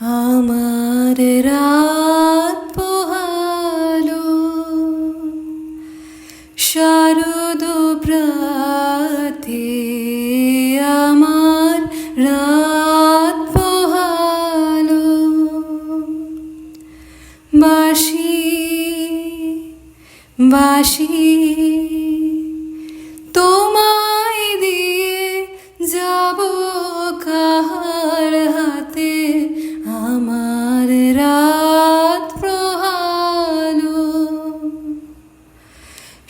আমার রাত পোহালো শারদ প্রাতে, আমার রাত পোহালো বাঁশি বাঁশি তোমায় দিয়ে যাব কাহার হাতে, আমার রাত পোহালো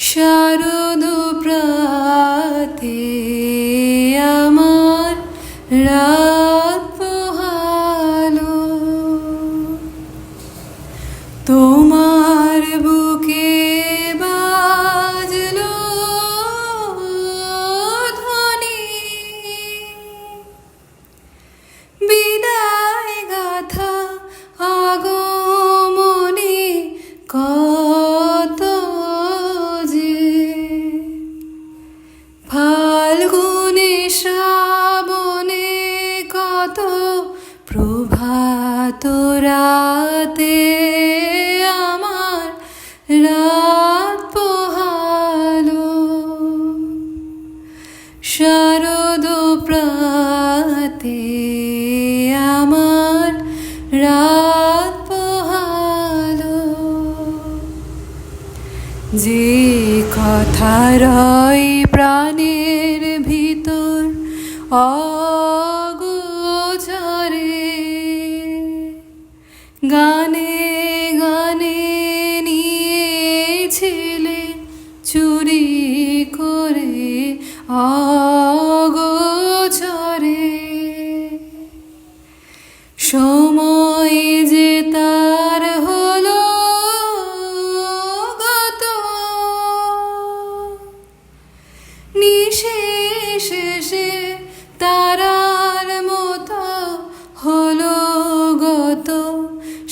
শারদ প্রাতে, আমার রাত পোহালো তোমার বুকে বাজলো ধ্বনি, বিদায় গাথা আগমনে কত যে, ফাল্গুনে শ্রাবণে কত প্রভাত রাতে, আমার রাত পোহালো শারদ প্রাতে, আমার রাত পোহালো যে কথা রয় প্রাণের ভিতর অগোচরে, গানে গানে নিয়েছিলে চুরি করে অগোচরে, সময় যে তার হলো গত, নিশেষে তারার মতো হলো গত,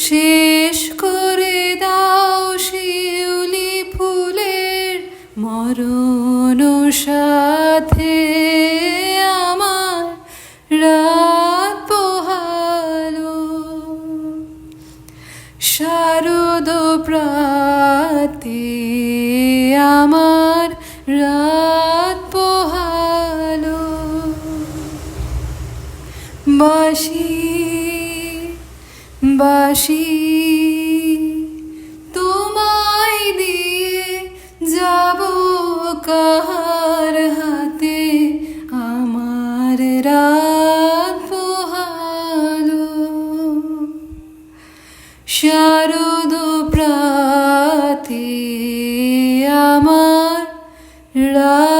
শেষ করে দাও শিউলি ফুলের মরণ সাথে, আমার রাত পোহালো শারদ প্রাতে, আমার রাত পোহালো বাঁশি বাঁশি তোমায় দিয়ে যাব কাহার হাতে, আমার রাত পোহালো শারদ প্রাতে, আমার রাত